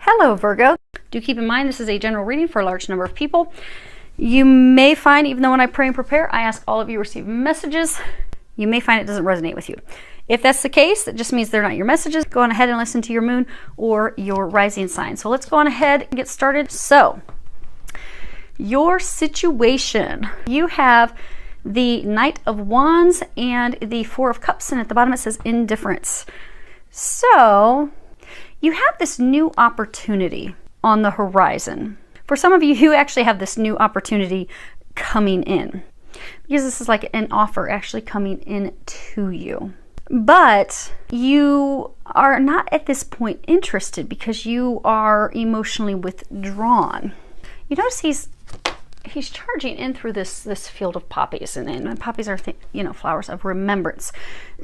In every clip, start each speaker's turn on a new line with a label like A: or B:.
A: Hello, Virgo. Do keep in mind this is a general reading for a large number of people. You may find, even though when I pray and prepare, I ask all of you to receive messages, you may find it doesn't resonate with you. If that's the case, that just means they're not your messages. Go on ahead and listen to your moon or your rising sign. So let's go on ahead and get started. So, your situation. You have the Knight of Wands and the Four of Cups, and at the bottom it says indifference. So, you have this new opportunity on the horizon. For some of you who actually have this new opportunity coming in, because this is like an offer actually coming in to you. But you are not at this point interested because you are emotionally withdrawn. You notice he's charging in through this field of poppies, and poppies are flowers of remembrance.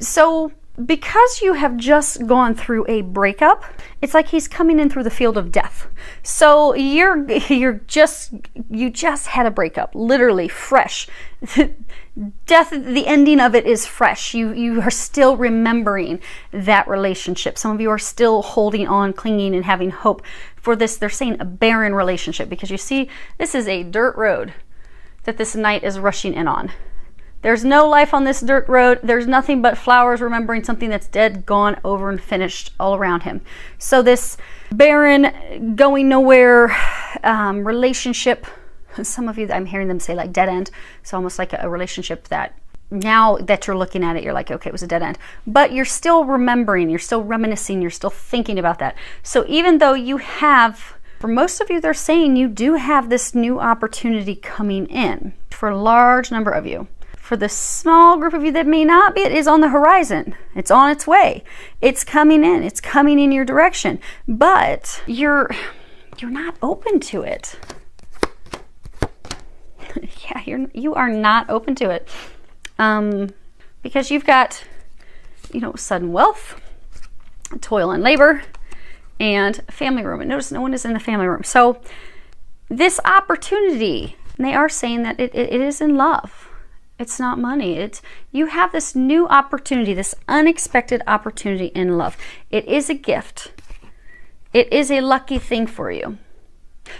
A: So because you have just gone through a breakup, it's like he's coming in through the field of death. So you just had a breakup, literally fresh. Death, the ending of it is fresh. You are still remembering that relationship. Some of you are still holding on, clinging, and having hope for this. They're saying a barren relationship, because you see, this is a dirt road that this knight is rushing in on. There's no life on this dirt road. There's nothing but flowers remembering something that's dead, gone, over, and finished all around him. So this barren, going nowhere relationship, some of you, I'm hearing them say like dead end. So almost like a relationship that now that you're looking at it, you're like, okay, it was a dead end. But you're still remembering, you're still reminiscing, you're still thinking about that. So even though you have, for most of you, they're saying you do have this new opportunity coming in. For a large number of you. For the small group of you that may not be, it is on the horizon. It's on its way. It's coming in. It's coming in your direction. But you're not open to it. Yeah, you are not open to it. Because you've got, sudden wealth, toil and labor, and family room. And notice no one is in the family room. So this opportunity, they are saying that it is in love. It's not money. You have this new opportunity, this unexpected opportunity in love. It is a gift. It is a lucky thing for you.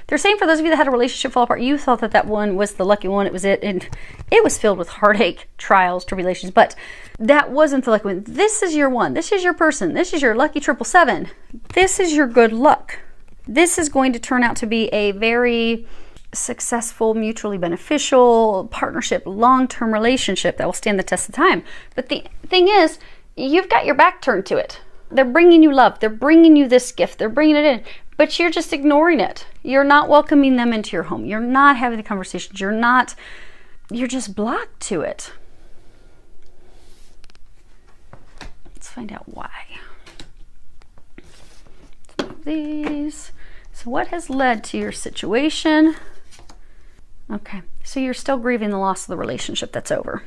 A: They're saying for those of you that had a relationship fall apart, you thought that one was the lucky one. It was it. And it was filled with heartache, trials, tribulations. But that wasn't the lucky one. This is your one. This is your person. This is your lucky 777. This is your good luck. This is going to turn out to be a very successful, mutually beneficial partnership, long-term relationship that will stand the test of time. But the thing is, you've got your back turned to it. They're bringing you love. They're bringing you this gift. They're bringing it in. But you're just ignoring it. You're not welcoming them into your home. You're not having the conversations. You're just blocked to it. Let's find out why. Some of these. So what has led to your situation? Okay, so you're still grieving the loss of the relationship that's over.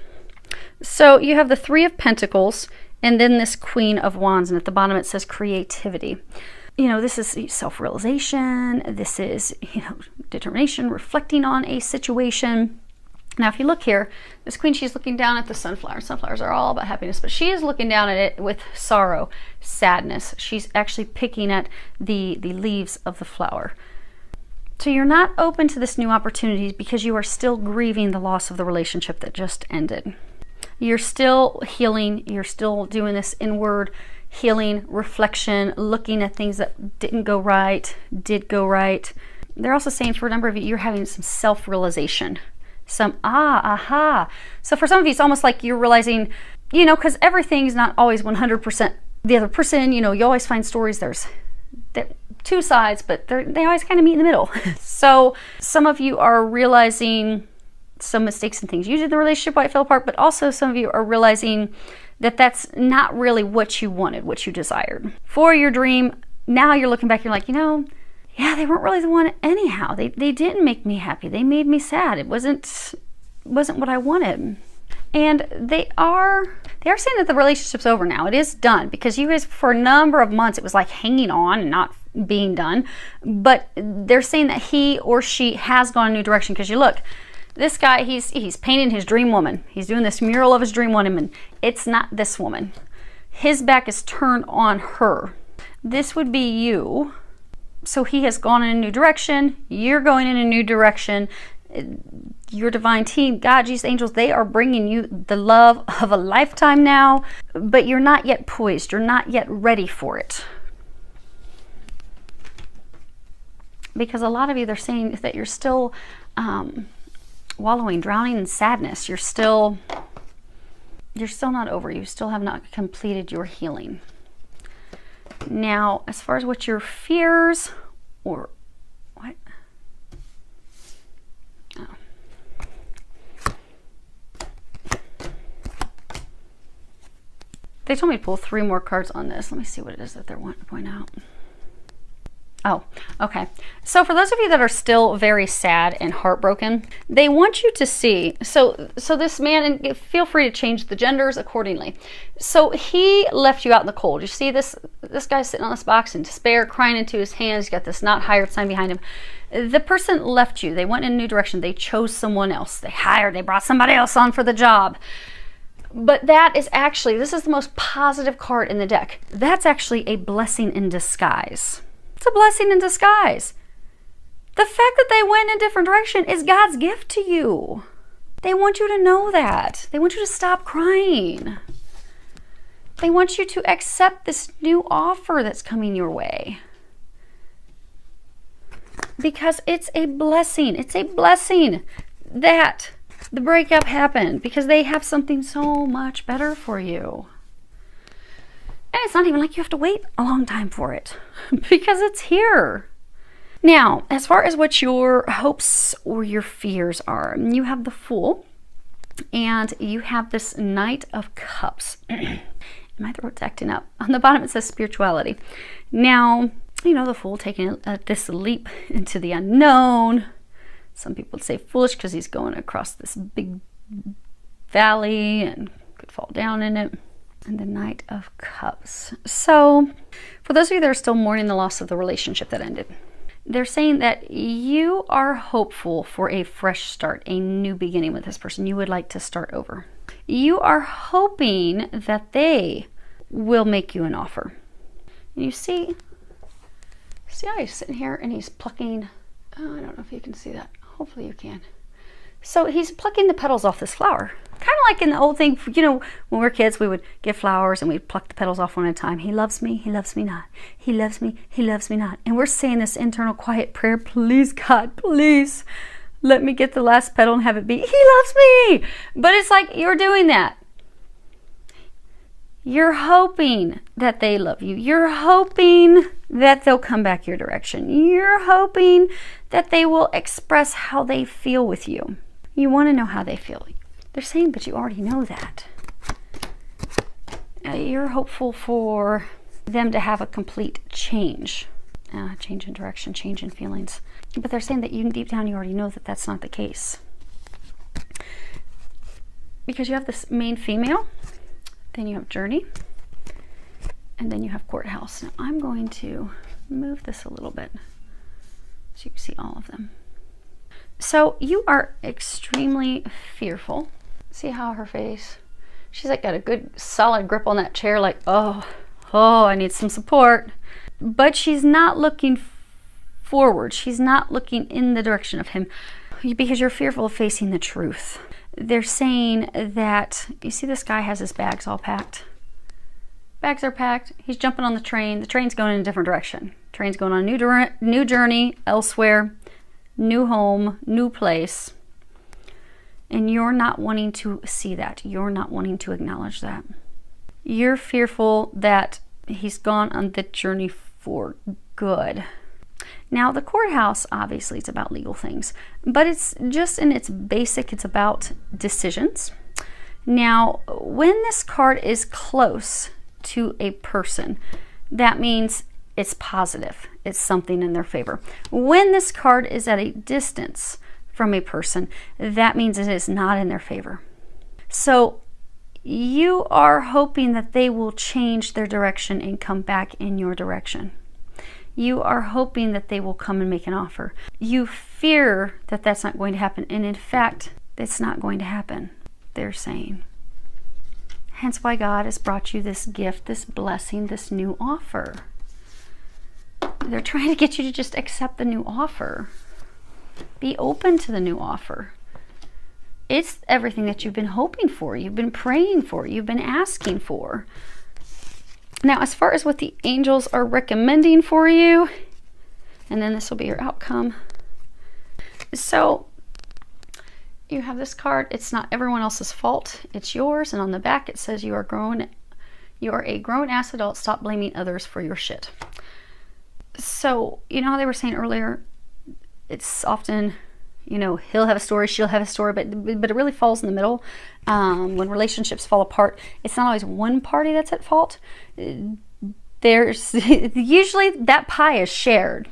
A: So you have the Three of Pentacles and then this Queen of Wands, and at the bottom it says creativity. This is self-realization. This is, determination, reflecting on a situation. Now, if you look here, this queen, she's looking down at the sunflower. Sunflowers are all about happiness, but she is looking down at it with sorrow, sadness. She's actually picking at the leaves of the flower. So you're not open to this new opportunity because you are still grieving the loss of the relationship that just ended. You're still healing. You're still doing this inward healing, reflection, looking at things that didn't go right, did go right. They're also saying for a number of you, you're having some self-realization. Some aha. So for some of you, it's almost like you're realizing, because everything's not always 100% the other person. You always find stories, there's two sides, but they always kind of meet in the middle. So some of you are realizing some mistakes and things you did in the relationship, why it fell apart, but also some of you are realizing that that's not really what you wanted, what you desired. For your dream, now you're looking back, you're like, yeah, they weren't really the one anyhow. They didn't make me happy. They made me sad. It wasn't what I wanted. And they are saying that the relationship's over now. It is done, because you guys, for a number of months, it was like hanging on and not being done. But they're saying that he or she has gone a new direction, because you look, this guy, he's painting his dream woman. He's doing this mural of his dream woman, and it's not this woman. His back is turned on her. This would be you So he has gone in a new direction. You're going in a new direction. Your divine team, God, Jesus, angels, they are bringing you the love of a lifetime now, but you're not yet poised. You're not yet ready for it. Because a lot of you, they're saying that you're still wallowing, drowning in sadness. You're still not over. You still have not completed your healing. Now, as far as what your fears or what? Oh. They told me to pull 3 more cards on this. Let me see what it is that they're wanting to point out. Oh, okay. So for those of you that are still very sad and heartbroken, they want you to see, so this man, and feel free to change the genders accordingly. So he left you out in the cold. You see this guy's sitting on this box in despair, crying into his hands. He's got this not hired sign behind him. The person left you. They went in a new direction. They chose someone else. They brought somebody else on for the job. But that is actually, this is the most positive card in the deck. That's actually a blessing in disguise. It's a blessing in disguise. The fact that they went in a different direction is God's gift to you. They want you to know that. They want you to stop crying. They want you to accept this new offer that's coming your way. Because it's a blessing. It's a blessing that the breakup happened, because they have something so much better for you. And it's not even like you have to wait a long time for it, because it's here. Now, as far as what your hopes or your fears are, you have the Fool, and you have this Knight of Cups. My throat's acting up. On the bottom it says spirituality. Now, you know, the Fool taking this leap into the unknown. Some people would say foolish because he's going across this big valley and could fall down in it. And the Knight of Cups. So, for those of you that are still mourning the loss of the relationship that ended, they're saying that you are hopeful for a fresh start, a new beginning with this person. You would like to start over. You are hoping that they will make you an offer. And you see how he's sitting here and he's plucking, oh, I don't know if you can see that. Hopefully you can. So he's plucking the petals off this flower. Kind of like in the old thing, you know, when we were kids, we would get flowers and we'd pluck the petals off one at a time. He loves me not. He loves me not. And we're saying this internal quiet prayer, please God, please let me get the last petal and have it be, he loves me. But it's like you're doing that. You're hoping that they love you. You're hoping that they'll come back your direction. You're hoping that they will express how they feel with you. You want to know how they feel. They're saying, but you already know that. You're hopeful for them to have a complete change. Change in direction, change in feelings. But they're saying that you deep down you already know that that's not the case. Because you have this main female, then you have Journey, and then you have Courthouse. Now I'm going to move this a little bit so you can see all of them. So you are extremely fearful. See how her face, she's like got a good solid grip on that chair, like, oh, I need some support. But she's not looking forward. She's not looking in the direction of him, because you're fearful of facing the truth. They're saying that, you see this guy has his bags all packed. Bags are packed. He's jumping on the train. The train's going in a different direction. Train's going on a new journey elsewhere, new home, new place. And you're not wanting to see that. You're not wanting to acknowledge that. You're fearful that he's gone on the journey for good. Now, the Courthouse, obviously, it's about legal things, but it's just in its basic, it's about decisions. Now, when this card is close to a person, that means it's positive. It's something in their favor. When this card is at a distance from a person, that means it is not in their favor. So you are hoping that they will change their direction and come back in your direction. You are hoping that they will come and make an offer. You fear that that's not going to happen. And in fact, it's not going to happen, they're saying. Hence why God has brought you this gift, this blessing, this new offer. They're trying to get you to just accept the new offer. Be open to the new offer. It's everything that you've been hoping for, you've been praying for, you've been asking for. Now, as far as what the angels are recommending for you, and then this will be your outcome. So you have this card. It's not everyone else's fault. It's yours. And on the back, it says you are grown. You are a grown-ass adult. Stop blaming others for your shit. So, you know how they were saying earlier, it's often, you know, he'll have a story, she'll have a story, but it really falls in the middle. When relationships fall apart, it's not always one party that's at fault. There's usually that pie is shared.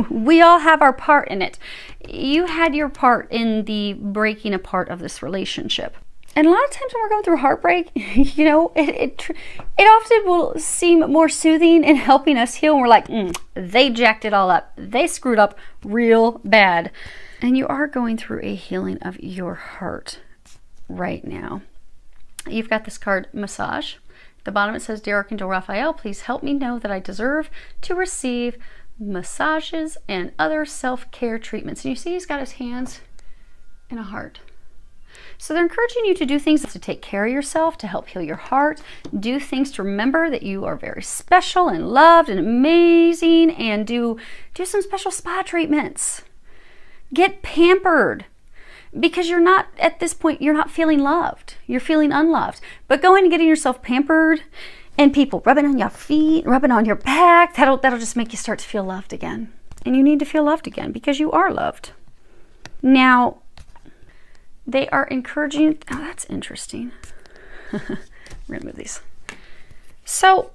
A: We all have our part in it. You had your part in the breaking apart of this relationship. And a lot of times when we're going through heartbreak, you know, it often will seem more soothing and helping us heal. And we're like, they jacked it all up. They screwed up real bad. And you are going through a healing of your heart right now. You've got this card, Massage. At the bottom it says, Dear Archangel Raphael, please help me know that I deserve to receive massages and other self-care treatments. And you see he's got his hands in a heart. So they're encouraging you to do things to take care of yourself, to help heal your heart. Do things to remember that you are very special and loved and amazing, and do some special spa treatments. Get pampered, because you're not, at this point, you're not feeling loved. You're feeling unloved. But going and getting yourself pampered, and people rubbing on your feet, rubbing on your back, that'll just make you start to feel loved again. And you need to feel loved again because you are loved. Now, they are encouraging, oh, that's interesting. We're going to move these. So,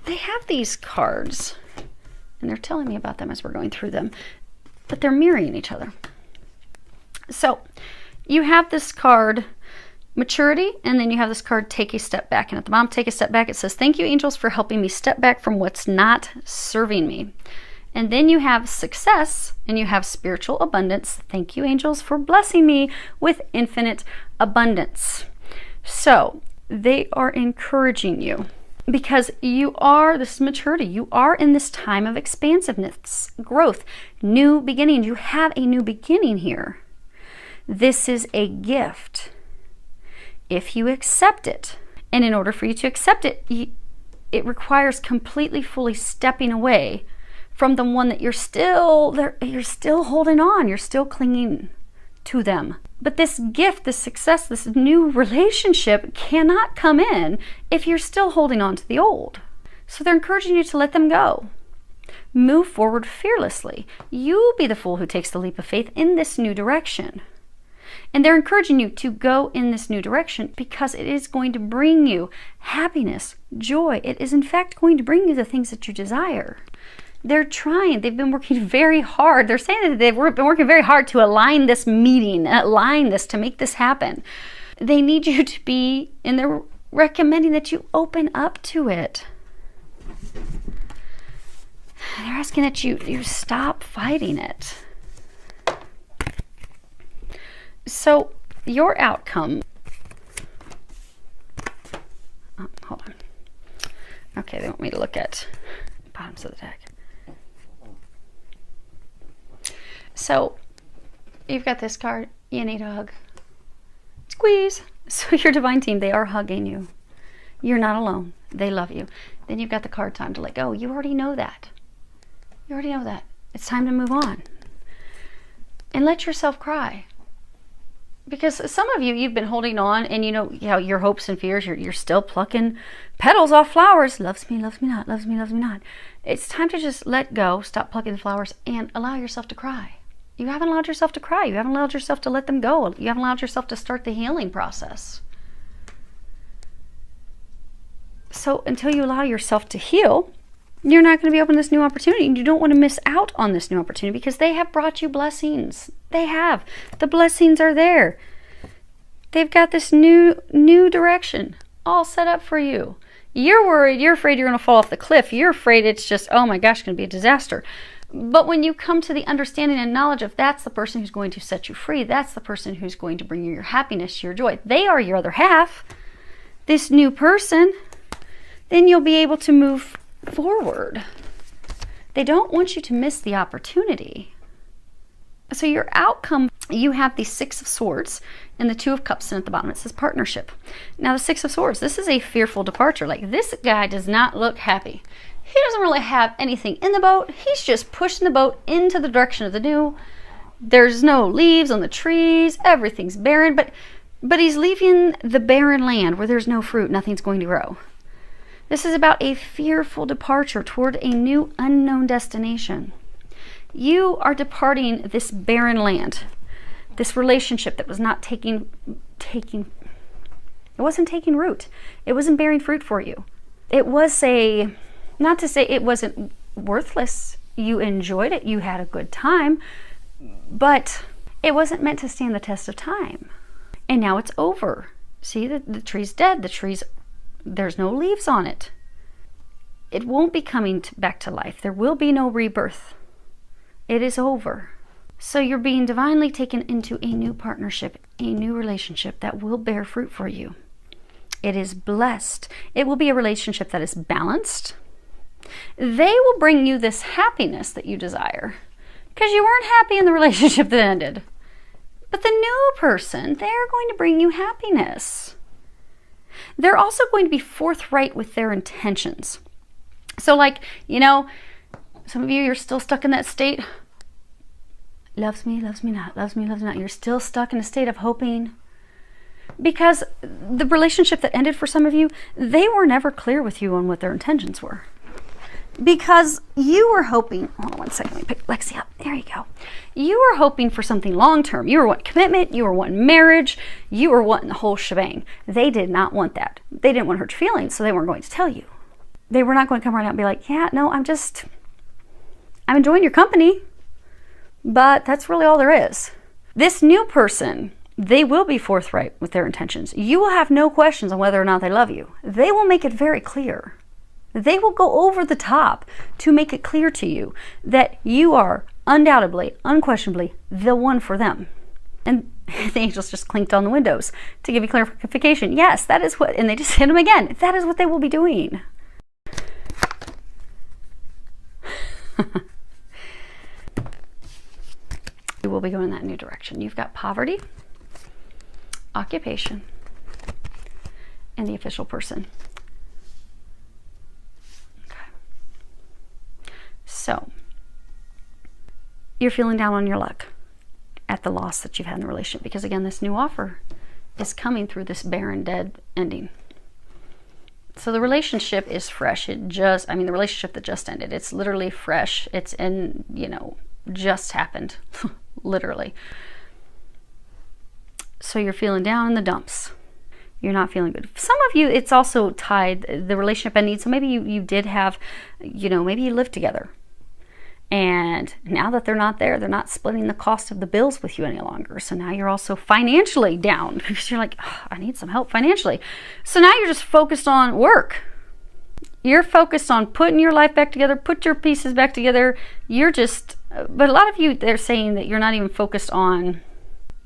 A: they have these cards, and they're telling me about them as we're going through them, but they're mirroring each other. So, you have this card, Maturity, and then you have this card, Take a Step Back. And at the bottom, Take a Step Back, it says, Thank you, angels, for helping me step back from what's not serving me. And then you have Success, and you have Spiritual Abundance. Thank you, angels, for blessing me with infinite abundance. So, they are encouraging you because you are, this is maturity, you are in this time of expansiveness, growth, new beginning. You have a new beginning here. This is a gift if you accept it. And in order for you to accept it, it requires completely, fully stepping away from the one that you're still holding on, you're still clinging to them. But this gift, this success, this new relationship cannot come in if you're still holding on to the old. So they're encouraging you to let them go. Move forward fearlessly. You be the fool who takes the leap of faith in this new direction. And they're encouraging you to go in this new direction because it is going to bring you happiness, joy. It is in fact going to bring you the things that you desire. They're trying. They've been working very hard. They're saying that they've been working very hard to align this meeting, align this, to make this happen. They need you to be, and they're recommending that you open up to it. They're asking that you stop fighting it. So, your outcome. Oh, hold on. Okay, they want me to look at bottoms of the deck. So, you've got this card. You need a hug. Squeeze. So your divine team, they are hugging you. You're not alone. They love you. Then you've got the card, Time to Let Go. You already know that. You already know that. It's time to move on. And let yourself cry. Because some of you, you've been holding on, and you know your hopes and fears, you're still plucking petals off flowers. Loves me not, loves me not. It's time to just let go, stop plucking the flowers, and allow yourself to cry. You haven't allowed yourself to cry. You haven't allowed yourself to let them go. You haven't allowed yourself to start the healing process. So until you allow yourself to heal, you're not going to be open to this new opportunity. And you don't want to miss out on this new opportunity because they have brought you blessings. They have. The blessings are there. They've got this new direction all set up for you. You're worried. You're afraid you're going to fall off the cliff. You're afraid it's just, oh my gosh, going to be a disaster. But when you come to the understanding and knowledge of that's the person who's going to set you free, that's the person who's going to bring you your happiness, your joy, they are your other half, this new person, then you'll be able to move forward. They don't want you to miss the opportunity. So your outcome, you have the Six of Swords and the Two of Cups, and at the bottom it says partnership. Now the Six of Swords, this is a fearful departure. Like, this guy does not look happy. He doesn't really have anything in the boat. He's just pushing the boat into the direction of the new. There's no leaves on the trees. Everything's barren, but he's leaving the barren land where there's no fruit. Nothing's going to grow. This is about a fearful departure toward a new unknown destination. You are departing this barren land, this relationship that was not taking it wasn't taking root. It wasn't bearing fruit for you. It was not to say it wasn't worthless. You enjoyed it. You had a good time, but it wasn't meant to stand the test of time. And now it's over. See, the tree's dead. There's no leaves on it. It won't be coming back to life. There will be no rebirth. It is over. So you're being divinely taken into a new partnership, a new relationship that will bear fruit for you. It is blessed. It will be a relationship that is balanced. They will bring you this happiness that you desire because you weren't happy in the relationship that ended. But the new person, they're going to bring you happiness. They're also going to be forthright with their intentions. So, like, some of you, you're still stuck in that state. Loves me, loves me not, loves me, loves me not. You're still stuck in a state of hoping. Because the relationship that ended for some of you, they were never clear with you on what their intentions were. Because you were hoping, hold on one second, let me pick Lexi up. There you go. You were hoping for something long-term. You were wanting commitment. You were wanting marriage. You were wanting the whole shebang. They did not want that. They didn't want to hurt your feelings, so they weren't going to tell you. They were not going to come right out and be like, yeah, no, I'm enjoying your company, but that's really all there is. This new person, they will be forthright with their intentions. You will have no questions on whether or not they love you. They will make it very clear. They will go over the top to make it clear to you that you are undoubtedly, unquestionably the one for them. And the angels just clinked on the windows to give you clarification. Yes, that is what, and they just hit them again. That is what they will be doing. You will be going in that new direction. You've got poverty, occupation, and the official person. So, you're feeling down on your luck at the loss that you've had in the relationship because, again, this new offer is coming through this barren, dead ending. So the relationship is fresh. The relationship that just ended, it's literally fresh. It's just happened, literally. So you're feeling down in the dumps. You're not feeling good. Some of you, it's also tied, the relationship ending. So maybe you did have, maybe you lived together. And now that they're not there, they're not splitting the cost of the bills with you any longer. So now you're also financially down because you're like, oh, I need some help financially. So now you're just focused on work. You're focused on putting your life back together, put your pieces back together. But a lot of you, they're saying that you're not even focused on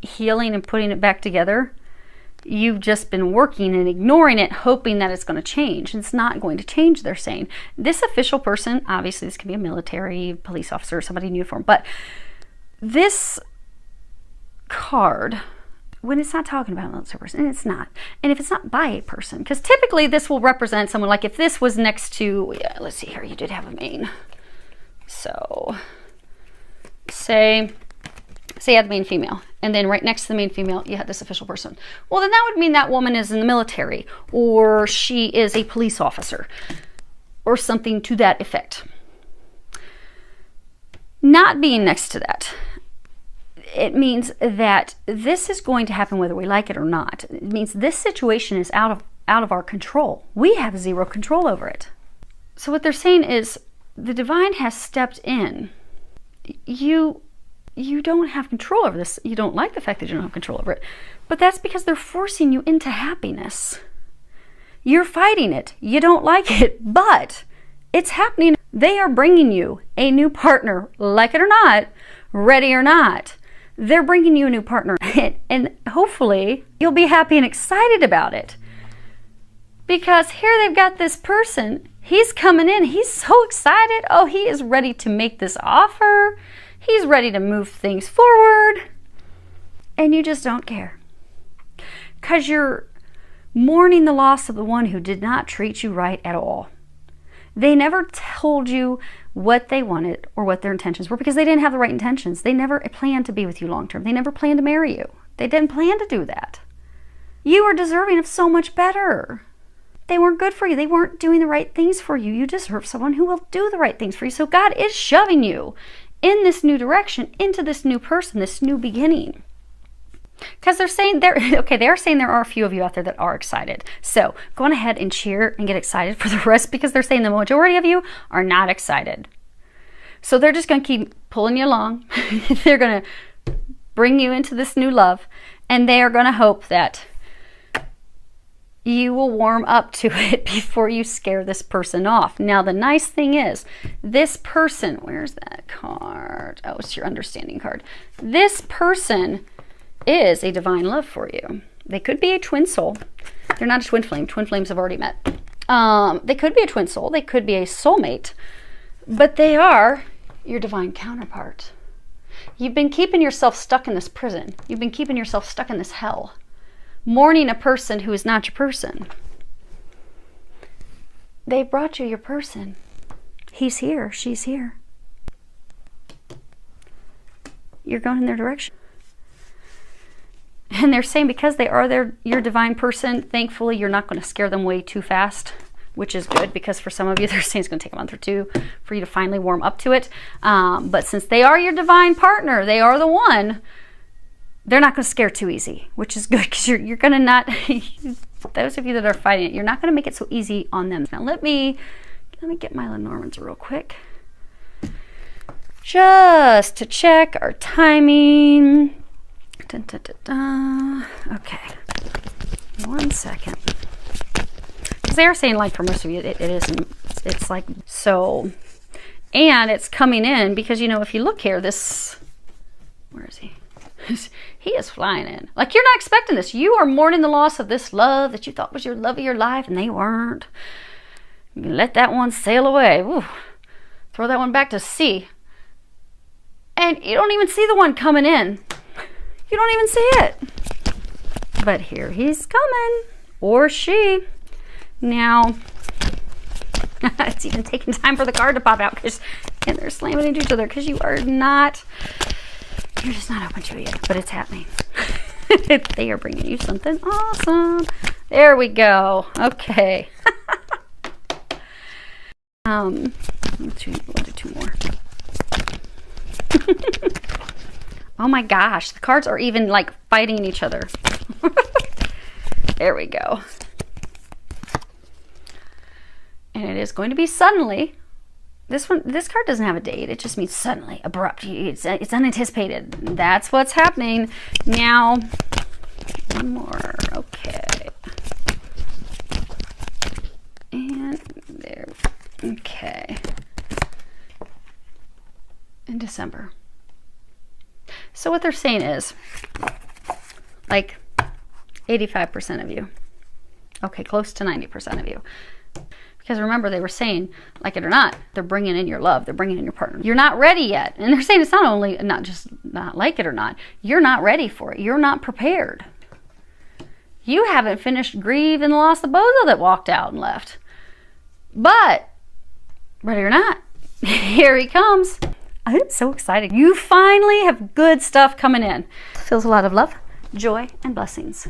A: healing and putting it back together. You've just been working and ignoring it, hoping that it's going to change. It's not going to change, they're saying. This official person, obviously this can be a military, police officer, somebody in uniform, but this card, when it's not talking about a military person, and it's not, and if it's not by a person, because typically this will represent someone, like if this was next to, let's see here, you did have a main. So, say you had the main female, and then right next to the main female, you had this official person. Well, then that would mean that woman is in the military, or she is a police officer, or something to that effect. Not being next to that, it means that this is going to happen whether we like it or not. It means this situation is out of our control. We have zero control over it. So what they're saying is the divine has stepped in. You don't have control over this. You don't like the fact that you don't have control over it. But that's because they're forcing you into happiness. You're fighting it. You don't like it, but it's happening. They are bringing you a new partner, like it or not, ready or not. They're bringing you a new partner, and hopefully you'll be happy and excited about it. Because here they've got this person. He's coming in. He's so excited. Oh, he is ready to make this offer. He's ready to move things forward. And you just don't care. Because you're mourning the loss of the one who did not treat you right at all. They never told you what they wanted or what their intentions were because they didn't have the right intentions. They never planned to be with you long term. They never planned to marry you. They didn't plan to do that. You are deserving of so much better. They weren't good for you. They weren't doing the right things for you. You deserve someone who will do the right things for you. So God is shoving you in this new direction, into this new person, this new beginning. Because they're saying they are saying there are a few of you out there that are excited. So go on ahead and cheer and get excited for the rest, because they're saying the majority of you are not excited. So they're just going to keep pulling you along. They're going to bring you into this new love, and they are going to hope that you will warm up to it before you scare this person off. Now, the nice thing is, this person, where's that card? Oh, it's your understanding card. This person is a divine love for you. They could be a twin soul. They're not a twin flame. Twin flames have already met. They could be a twin soul. They could be a soulmate. But they are your divine counterpart. You've been keeping yourself stuck in this prison. You've been keeping yourself stuck in this hell, mourning a person who is not your person. They brought you your person. He's here. She's here. You're going in their direction. And they're saying because they are your divine person, thankfully you're not going to scare them away too fast, which is good, because for some of you, they're saying it's going to take a month or two for you to finally warm up to it. But since they are your divine partner, they are the one, they're not going to scare too easy, which is good, because you're going to not, those of you that are fighting it, you're not going to make it so easy on them. Now let me get my Lenormands real quick, just to check our timing. Dun, dun, dun, dun. Okay, 1 second. Because they are saying, like, for most of you, it isn't. It's like, so, and it's coming in because, you know, if you look here, this, where is he? He is flying in. Like, you're not expecting this. You are mourning the loss of this love that you thought was your love of your life, and they weren't. You can let that one sail away. Ooh. Throw that one back to sea. And you don't even see the one coming in. You don't even see it. But here he's coming. Or she. Now, it's even taking time for the card to pop out, and they're slamming into each other because you are not, you're just not open to it yet. But it's happening. They are bringing you something awesome. There we go. Okay. We'll do two more. Oh my gosh, the cards are even like fighting each other. There we go. And it is going to be suddenly. This card doesn't have a date. It just means suddenly, abrupt. It's unanticipated. That's what's happening. Now, one more. Okay. And there. Okay. In December. So what they're saying is, like, 85% of you. Okay, close to 90% of you. Because remember, they were saying, like it or not, they're bringing in your love. They're bringing in your partner. You're not ready yet. And they're saying it's not only not just not like it or not. You're not ready for it. You're not prepared. You haven't finished grieving the loss of Bozo that walked out and left. But, ready or not, here he comes. I'm so excited. You finally have good stuff coming in. Feels a lot of love, joy, and blessings.